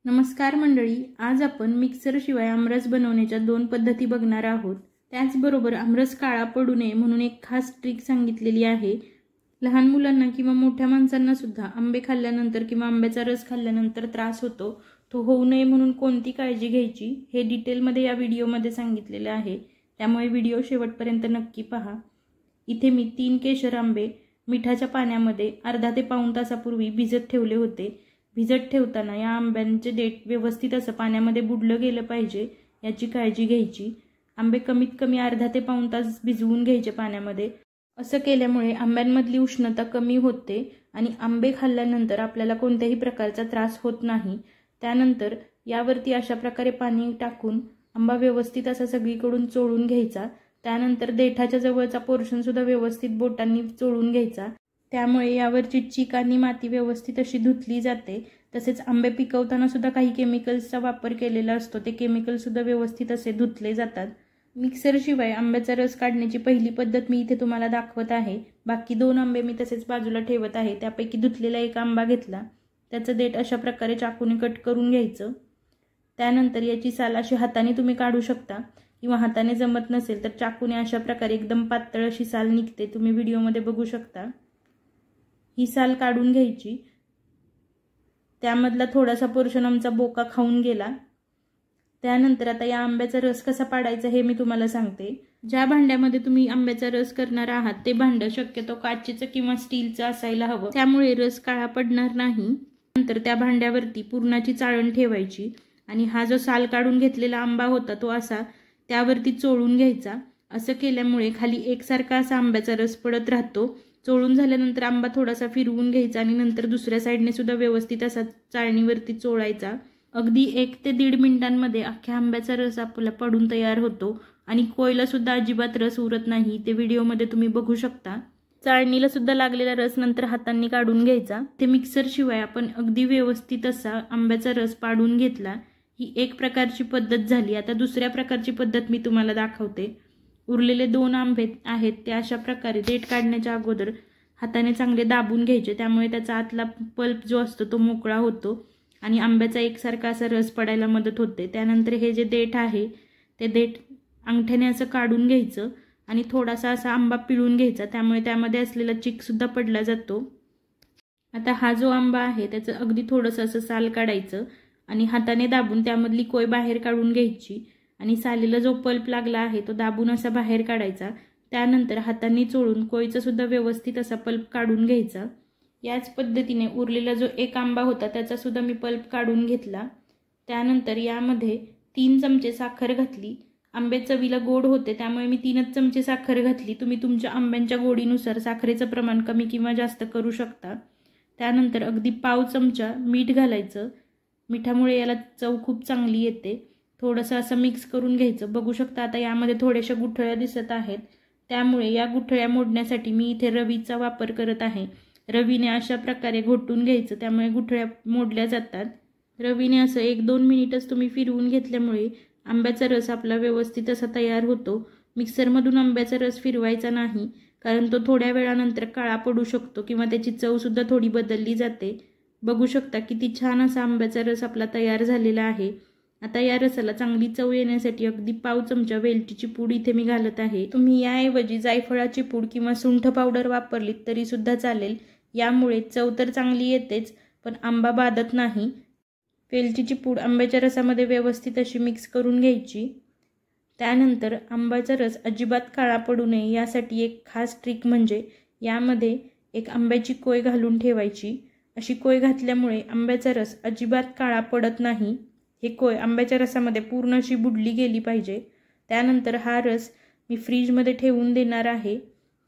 नमस्कार मंडळी, आज आपण मिक्सरशिवाय आमरस बनवण्याच्या 2 पद्धती बघणार आहोत। त्याचबरोबर आमरस काळा पडू नये म्हणून एक खास ट्रिक सांगितलेली आहे। लहान मुलांना किंवा मोठ्या माणसांना सुद्धा आंबे खाल्ल्यानंतर किंवा आंब्याचा रस खाल्ल्यानंतर त्रास होतो, तो होऊ नये म्हणून कोणती काळजी घ्यायची हे डिटेलमध्ये या व्हिडिओमध्ये सांगितलेले आहे। त्यामुळे व्हिडिओ शेवटपर्यंत नक्की पहा। इथे मी 3 केशर आंबे मिठाच्या पाण्यामध्ये अर्धा ते पाऊण तासापूर्वी भिजत ठेवले होते। भिजत ठेवताना या आंब्यांचे देठ व्यवस्थित असं पाण्यामध्ये बुडलं गेलं पाहिजे याची काळजी घ्यायची। आंबे कमीत कमी अर्धा ते पाऊण तास भिजवून घ्यायचे पाण्यामध्ये। असं केल्यामुळे आंब्यांमधली उष्णता कमी होते आणि आंबे खाल्ल्यानंतर आपल्याला कोणत्याही प्रकारचा त्रास होत नाही। त्यानंतर यावरती अशा प्रकारे पाणी टाकून आंबा व्यवस्थित असा सगळीकडून चोळून घ्यायचा। त्यानंतर देठाच्या जवळचा पोर्शन सुद्धा व्यवस्थित बोटांनी चोळून घ्यायचा। त्यामुळे यावरची चीक आणि माती व्यवस्थित अशी धुतली जाते। तसेच आंबे पिकवताना सुद्धा काही केमिकल्सचा वापर केलेला असतो, ते केमिकल सुद्धा व्यवस्थित असे धुतले जातात। मिक्सरशिवाय आंब्याचा रस काढण्याची पहिली पद्धत मी इथे तुम्हाला दाखवत आहे। बाकी 2 आंबे मी तसेच बाजूला ठेवत आहे। त्यापैकी धुतलेला एक आंबा घेतला, त्याचं देठ अशा प्रकारे चाकूने कट करून घ्यायचं। त्यानंतर याची साल अशी हाताने तुम्ही काढू शकता किंवा हाताने जमत नसेल तर चाकूने अशा प्रकारे एकदम पातळ अशी साल निघते, तुम्ही व्हिडिओमध्ये बघू शकता। ही साल काढून घ्यायची। त्यामधला थोडासा पोर्शन आमचा बोका खाऊन गेला। त्यानंतर आता या आंब्याचा रस कसा पाडायचा हे मी तुम्हाला सांगते। ज्या भांड्यामध्ये तुम्ही आंब्याचा रस करणार आहात ते भांडं शक्यतो काचेचं किंवा स्टीलचं असायला हवं, त्यामुळे रस काळा पडणार नाही। नंतर त्या भांड्यावरती पुरणाची चाळण ठेवायची आणि हा जो साल काढून घेतलेला आंबा होता तो असा त्यावरती चोळून घ्यायचा। असं केल्यामुळे खाली एकसारखा असा आंब्याचा रस पडत राहतो। चोळून झाल्यानंतर आंबा थोडासा फिरवून घ्यायचा आणि नंतर दुसऱ्या साईडने सुद्धा व्यवस्थित असा चाळणीवरती चोळायचा। अगदी 1 ते 1.5 मिनिटांमध्ये अख्ख्या आंब्याचा रस आपला पडून तयार होतो आणि कोयला सुद्धा अजिबात रस उरत नाही, ते व्हिडिओमध्ये तुम्ही बघू शकता। चाळणीला सुद्धा लागलेला रस नंतर हातांनी काढून घ्यायचा। ते मिक्सरशिवाय आपण अगदी व्यवस्थित असा आंब्याचा रस पाडून घेतला। ही एक प्रकारची पद्धत झाली। आता दुसऱ्या प्रकारची पद्धत मी तुम्हाला दाखवते। उरलेले 2 आंबे आहेत ते अशा प्रकारे देठ काढण्याच्या अगोदर हाताने चांगले दाबून घ्यायचे, त्यामुळे त्याचा आतला पल्प जो असतो तो मोकळा होतो आणि आंब्याचा एकसारखा असा रस पडायला मदत होते। त्यानंतर हे जे देठ आहे ते देठ अंगठ्याने असं काढून घ्यायचं आणि थोडासा असा आंबा पिळून घ्यायचा, त्यामुळे त्यामध्ये असलेला चिक सुद्धा पडला जातो। आता हा जो आंबा आहे त्याचं अगदी थोडंसं असं साल काढायचं आणि हाताने दाबून त्यामधली कोय बाहेर काढून घ्यायची आणि सालीला जो पल्प लागला आहे तो दाबून असा बाहेर काढायचा। त्यानंतर हातांनी चोळून कोयचा सुद्धा व्यवस्थित असा पल्प काढून घ्यायचा। याच पद्धतीने उरलेला जो एक आंबा होता त्याचा सुद्धा मी पल्प काढून घेतला। त्यानंतर यामध्ये 3 चमचे साखर घातली। आंबे चवीला गोड होते त्यामुळे मी 3च चमचे साखर घातली। तुम्ही तुमच्या आंब्यांच्या गोडीनुसार साखरेचं प्रमाण कमी किंवा जास्त करू शकता। त्यानंतर अगदी पाव चमचा मीठ घालायचं। मिठामुळे याला चव खूप चांगली येते। थोडंसं असं मिक्स करून घ्यायचं। बघू शकता आता यामध्ये थोड्याशा गुठळ्या दिसत आहेत, त्यामुळे या गुठळ्या मोडण्यासाठी मी इथे रवीचा वापर करत आहे। रवीने अशा प्रकारे घोटून घ्यायचं, त्यामुळे गुठळ्या मोडल्या जातात। रवीने असं 1-2 मिनिटच तुम्ही फिरवून घेतल्यामुळे आंब्याचा रस आपला व्यवस्थित असा तयार होतो। मिक्सरमधून आंब्याचा रस फिरवायचा नाही, कारण तो थोड्या वेळानंतर काळा पडू शकतो किंवा त्याची चव सुद्धा थोडी बदलली जाते। बघू शकता किती छान असा आंब्याचा रस आपला तयार झालेला आहे। आता या रसाला चांगली चव येण्यासाठी अगदी पाव चमचा वेलचीची पूड इथे मी घालत आहे। तुम्ही याऐवजी जायफळाची पूड किंवा सुंठ पावडर वापरलीत तरी सुद्धा चालेल। यामुळे चव तर चांगली येतेच, पण आंबा बाधत नाही। वेलचीची पूड आंब्याच्या रसामध्ये व्यवस्थित अशी मिक्स करून घ्यायची। त्यानंतर आंब्याचा रस अजिबात काळा पडू नये यासाठी एक खास ट्रिक म्हणजे यामध्ये एक आंब्याची कोय घालून ठेवायची। अशी कोय घातल्यामुळे आंब्याचा रस अजिबात काळा पडत नाही। हे कोय आंब्याच्या रसामध्ये पूर्ण अशी बुडली गेली पाहिजे। त्यानंतर हा रस मी फ्रीजमध्ये ठेवून देणार आहे।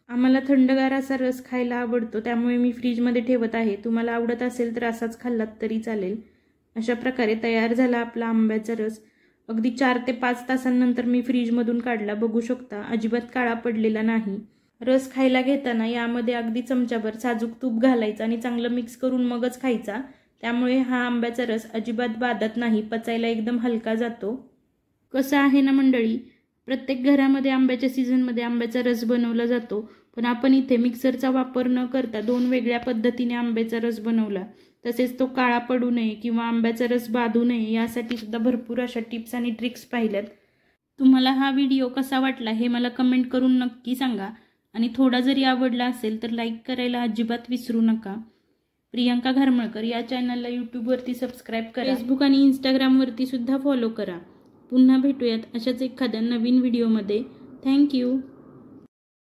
आम्हाला थंडगार असा रस खायला आवडतो, त्यामुळे मी फ्रीजमध्ये ठेवत आहे। तुम्हाला आवडत असेल तर असाच खाल्लात तरी चालेल। अशा प्रकारे तयार झाला आपला आंब्याचा रस। अगदी 4 ते 5 तासांनंतर मी फ्रीजमधून काढला। बघू शकता अजिबात काळा पडलेला नाही। रस खायला घेताना यामध्ये अगदी चमचाभर साजूक तूप घालायचं आणि चांगलं मिक्स करून मगच खायचा। त्यामुळे हा आंब्याचा रस अजिबात बाधत नाही, पचायला एकदम हलका जातो। कसं आहे ना मंडळी, प्रत्येक घरामध्ये आंब्याच्या सीझनमध्ये आंब्याचा रस बनवला जातो, पण आपण इथे मिक्सरचा वापर न करता 2 वेगळ्या पद्धतीने आंब्याचा रस बनवला। तसेच तो काळा पडू नये किंवा आंब्याचा रस बाधू नये यासाठी सुद्धा भरपूर अशा टिप्स आणि ट्रिक्स पाहिल्यात. तुम्हाला हा व्हिडिओ कसा वाटला हे मला कमेंट करून नक्की सांगा आणि थोडा जरी आवडला असेल तर लाईक करायला अजिबात विसरू नका. प्रियंका घारमळकर या चॅनलला यूट्यूबवरती सबस्क्राईब करा, फेसबुक आणि इंस्टाग्रामवरती सुद्धा फॉलो करा. पुन्हा भेटूयात अशाच एखाद्या नवीन व्हिडिओमध्ये. थँक्यू.